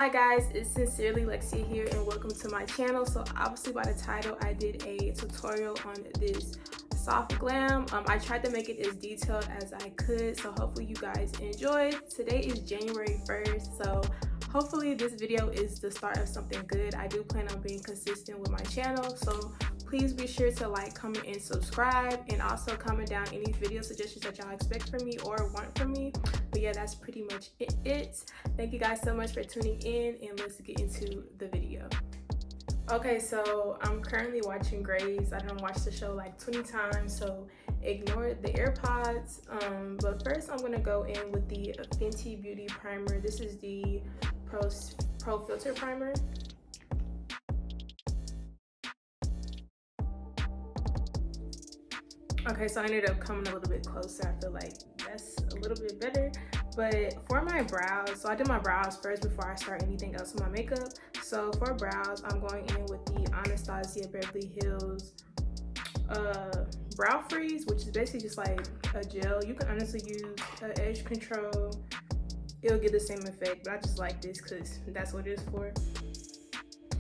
Hi guys, it's Sincerely Lexia here and welcome to my channel. So obviously by the title I did a tutorial on this soft glam. I tried to make it as detailed as I could, so hopefully you guys enjoyed. Today is January 1st, so hopefully this video is the start of something good. I do plan on being consistent with my channel, so please be sure to like, comment, and subscribe, and also comment down any video suggestions that y'all expect from me or want from me. But yeah, that's pretty much it. Thank you guys so much for tuning in, and let's get into the video. Okay, so I'm currently watching Grey's. I done watched the show like 20 times, so ignore the AirPods. But first I'm gonna go in with the Fenty Beauty Primer. This is the Pro Filter Primer. Okay, so I ended up coming a little bit closer. I feel like that's a little bit better. But for my brows, so I did my brows first before I start anything else with my makeup. So for brows, I'm going in with the Anastasia Beverly Hills Brow Freeze, which is basically just like a gel. You can honestly use edge control. It'll get the same effect, but I just like this because that's what it is for.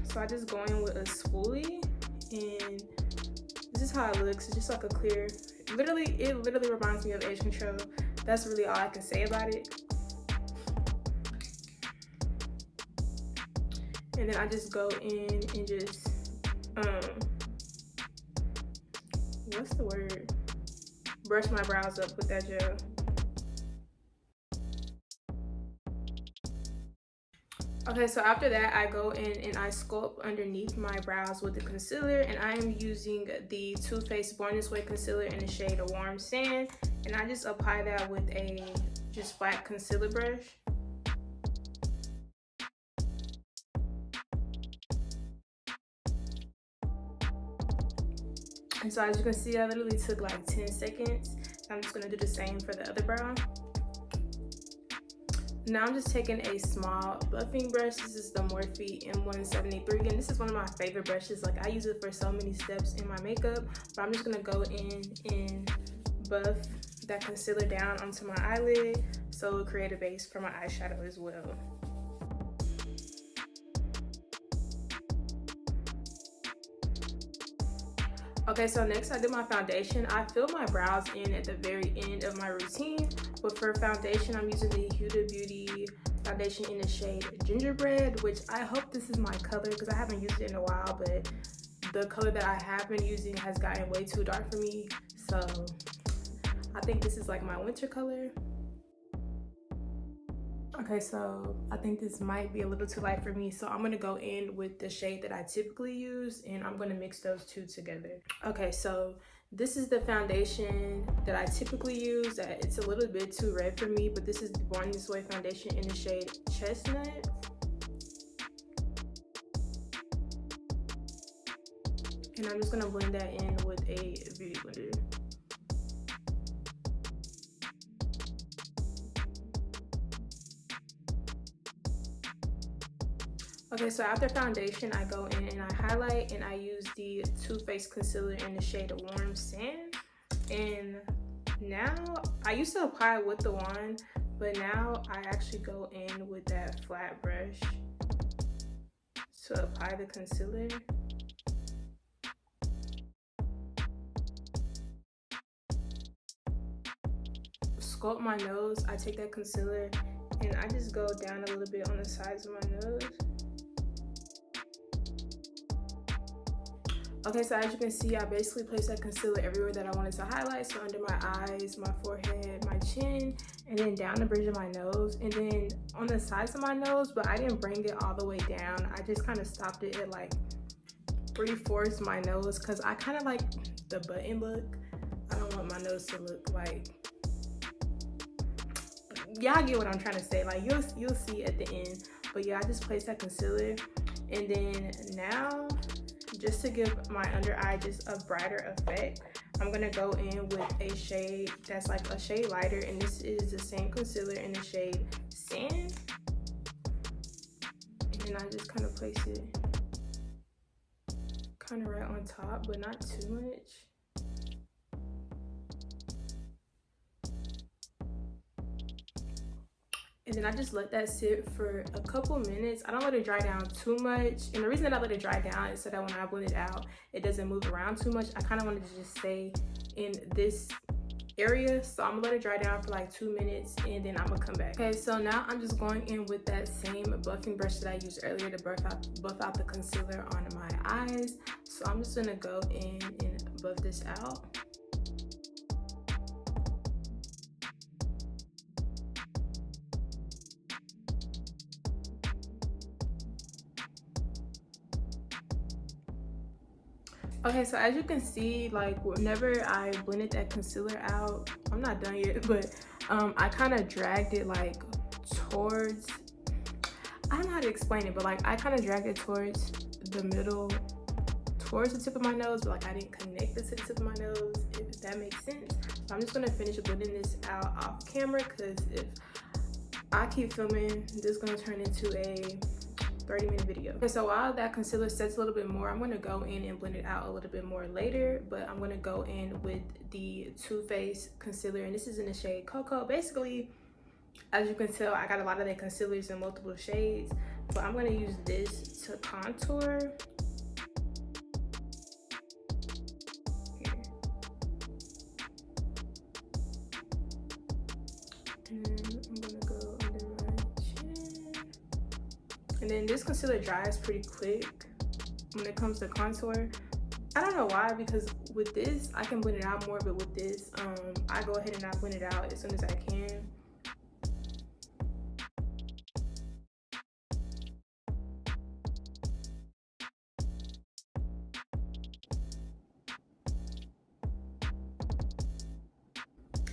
So I just go in with a spoolie, and this is how it looks. It's just like a clear, it literally reminds me of edge control. That's really all I can say about it. And then I just go in and just what's the word, brush my brows up with that gel. Okay, so after that, I go in and I sculpt underneath my brows with the concealer, and I am using the Too Faced Born This Way concealer in the shade of Warm Sand, and I just apply that with a just flat concealer brush. And so as you can see, I literally took like 10 seconds. I'm just gonna do the same for the other brow. Now I'm just taking a small buffing brush. This is the Morphe M173, and this is one of my favorite brushes. Like, I use it for so many steps in my makeup, but I'm just gonna go in and buff that concealer down onto my eyelid so it'll create a base for my eyeshadow as well. Okay, so next I do my foundation. I fill my brows in at the very end of my routine, but for foundation, I'm using the Huda Beauty foundation in the shade Gingerbread, which I hope this is my color because I haven't used it in a while, but the color that I have been using has gotten way too dark for me. So I think this is like my winter color. Okay, so I think this might be a little too light for me, so I'm gonna go in with the shade that I typically use, and I'm gonna mix those two together. Okay, so this is the foundation that I typically use. It's a little bit too red for me, but this is the Born This Way foundation in the shade Chestnut. And I'm just gonna blend that in with a beauty blender. Okay, so after foundation, I go in and I highlight, and I use the Too Faced concealer in the shade of Warm Sand. And now, I used to apply it with the wand, but now I actually go in with that flat brush to apply the concealer. Sculpt my nose. I take that concealer and I just go down a little bit on the sides of my nose. Okay, so as you can see, I basically placed that concealer everywhere that I wanted to highlight. So under my eyes, my forehead, my chin, and then down the bridge of my nose, and then on the sides of my nose, but I didn't bring it all the way down. I just kind of stopped it at like 3/4 my nose because I kind of like the button look. I don't want my nose to look like, y'all get what I'm trying to say. Like, you'll see at the end. But yeah, I just placed that concealer, and then now, just to give my under eye just a brighter effect, I'm gonna go in with a shade that's like a shade lighter, and this is the same concealer in the shade Sand. And then I just kind of place it kind of right on top, but not too much. And then I just let that sit for a couple minutes. I don't let it dry down too much. And the reason that I let it dry down is so that when I blend it out, it doesn't move around too much. I kind of wanted to just stay in this area. So I'm gonna let it dry down for like 2 minutes and then I'm gonna come back. Okay, so now I'm just going in with that same buffing brush that I used earlier to buff out the concealer on my eyes. So I'm just gonna go in and buff this out. Okay, so as you can see, like whenever I blended that concealer out, I'm not done yet, but I kind of dragged it like towards, I don't know how to explain it, but like I kind of dragged it towards the middle, towards the tip of my nose, but like I didn't connect it to the tip of my nose, if that makes sense. So I'm just gonna finish blending this out off camera, because if I keep filming, this is gonna turn into a 30-minute video. Okay, so while that concealer sets a little bit more, I'm going to go in and blend it out a little bit more later, but I'm going to go in with the Too Faced concealer, and this is in the shade Cocoa. Basically, as you can tell, I got a lot of the concealers in multiple shades, but I'm going to use this to contour. And then this concealer dries pretty quick when it comes to contour. I don't know why, because with this I can blend it out more, but with this I go ahead and I blend it out as soon as I can.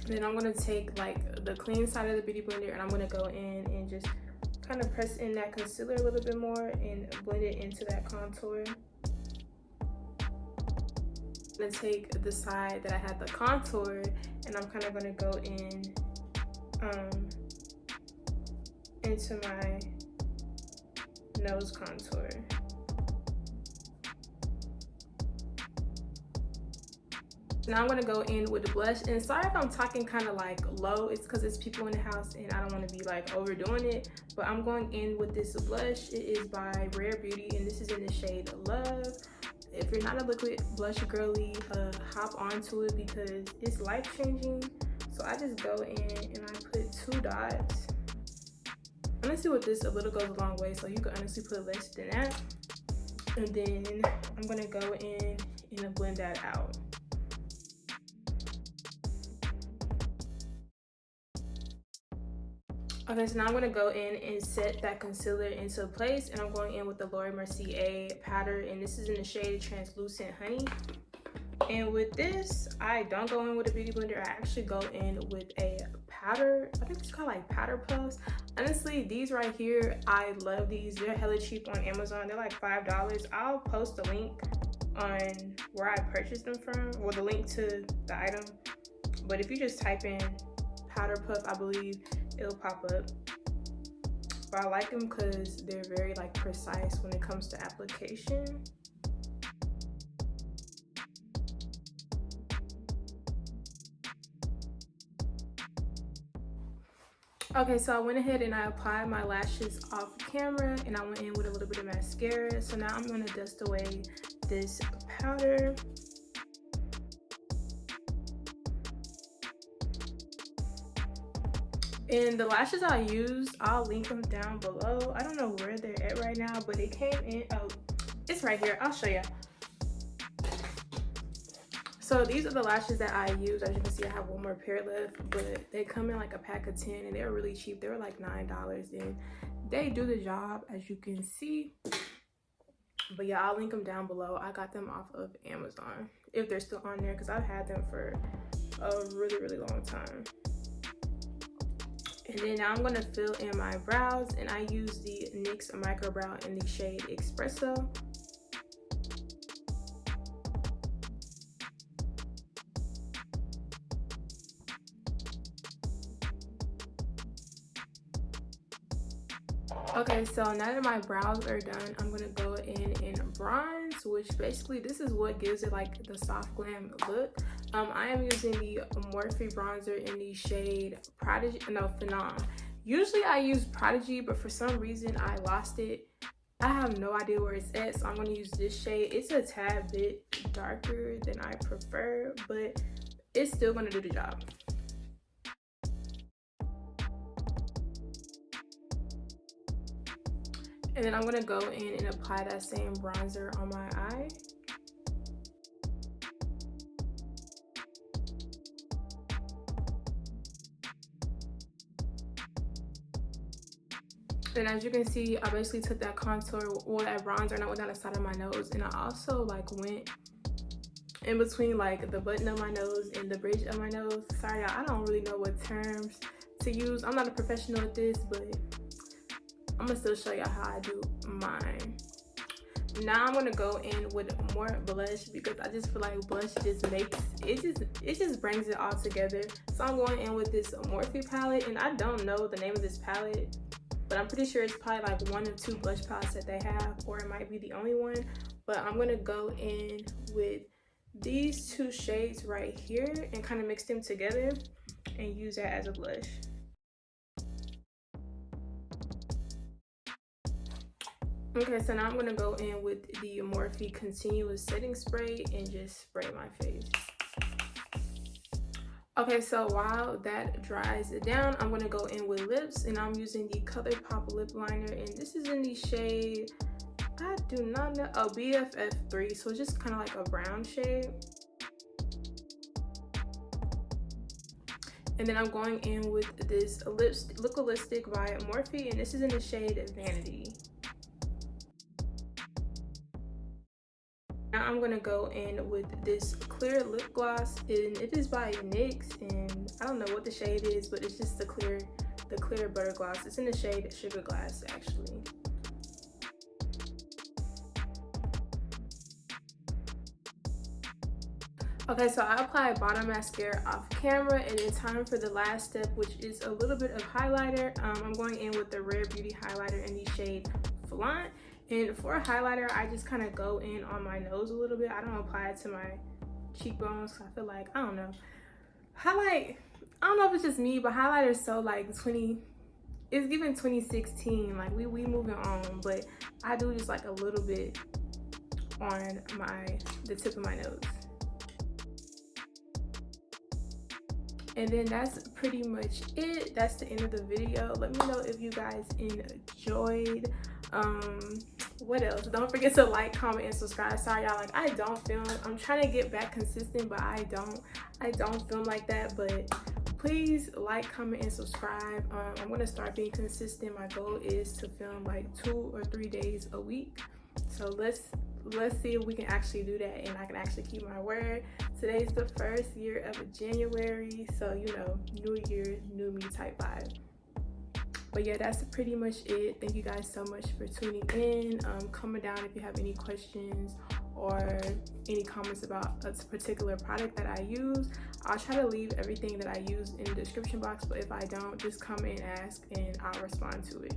Then I'm gonna take like the clean side of the beauty blender and I'm gonna go in and just kind of press in that concealer a little bit more and blend it into that contour. I'm gonna take the side that I had the contour and I'm kind of gonna go in into my nose contour. Now I'm gonna go in with the blush, and sorry if I'm talking kind of like low, it's because it's people in the house and I don't want to be like overdoing it, but I'm going in with this blush. It is by Rare Beauty and this is in the shade Love. If you're not a liquid blush girly, hop onto it because it's life-changing. So I just go in and I put 2 dots. Honestly, with this, a little goes a long way, so you can honestly put less than that. And then I'm gonna go in and blend that out. Okay, so now I'm gonna go in and set that concealer into place, and I'm going in with the Mercier powder, and this is in the shade Translucent Honey. And with this, I don't go in with a beauty blender. I actually go in with a powder. I think it's called like powder puffs. Honestly, these right here, I love these. They're hella cheap on Amazon. They're like $5. I'll post a link on where I purchased them from, or the link to the item. But if you just type in powder puff, I believe it'll pop up. But I like them because they're very like precise when it comes to application. Okay, so I went ahead and I applied my lashes off camera, and I went in with a little bit of mascara. So now I'm gonna dust away this powder. And the lashes I used, I'll link them down below. I don't know where they're at right now, but they came in, oh, it's right here, I'll show you. So these are the lashes that I use. As you can see, I have one more pair left, but they come in like a pack of 10 and they're really cheap. They were like $9 and they do the job, as you can see. But yeah, I'll link them down below. I got them off of Amazon, if they're still on there, because I've had them for a really, really long time. And then now I'm going to fill in my brows, and I use the NYX Micro Brow in the shade Espresso. Okay, so now that my brows are done, I'm going to go in and bronze, which basically this is what gives it like the soft glam look. I am using the Morphe Bronzer in the shade Prodigy, no, Phenom. Usually I use Prodigy, but for some reason I lost it. I have no idea where it's at, so I'm going to use this shade. It's a tad bit darker than I prefer, but it's still going to do the job. And then I'm going to go in and apply that same bronzer on my eye. And as you can see, I basically took that contour or that bronzer and I went down the side of my nose, and I also like went in between like the button of my nose and the bridge of my nose. Sorry y'all, I don't really know what terms to use. I'm not a professional at this, but I'm gonna still show y'all how I do mine. Now I'm gonna go in with more blush because I just feel like blush just makes it just brings it all together. So I'm going in with this Morphe palette, and I don't know the name of this palette, but I'm pretty sure it's probably like one or two blush palettes that they have, or it might be the only one. But I'm gonna go in with these two shades right here and kind of mix them together and use that as a blush. Okay, so now I'm gonna go in with the Morphe Continuous Setting Spray and just spray my face. Okay, so while that dries it down, I'm gonna go in with lips, and I'm using the ColourPop lip liner, and this is in the shade, I do not know, oh, BFF3, so it's just kind of like a brown shade. And then I'm going in with this liquid lipstick by Morphe, and this is in the shade Vanity. Now I'm gonna go in with this clear lip gloss, and it is by NYX, and I don't know what the shade is, but it's just the clear butter gloss. It's in the shade Sugar Glass, actually. Okay, so I applied bottom mascara off camera, and it's time for the last step, which is a little bit of highlighter. I'm going in with the Rare Beauty highlighter in the shade Flaunt. And for a highlighter, I just kind of go in on my nose a little bit. I don't apply it to my cheekbones, because I feel like, I don't know. I don't know if it's just me, but highlighter is so like it's given 2016. Like we moving on, but I do just like a little bit on the tip of my nose. And then that's pretty much it. That's the end of the video. Let me know if you guys enjoyed. What else? Don't forget to like, comment, and subscribe. Sorry y'all, like I don't film. I'm trying to get back consistent, but I don't film like that. But please like, comment, and subscribe. I'm gonna start being consistent. My goal is to film like 2 or 3 days a week. So let's see if we can actually do that, and I can actually keep my word. Today's the first year of January, so you know, new year, new me type vibe. But yeah, that's pretty much it. Thank you guys so much for tuning in. Comment down if you have any questions or any comments about a particular product that I use. I'll try to leave everything that I use in the description box, but if I don't, just comment and ask and I'll respond to it.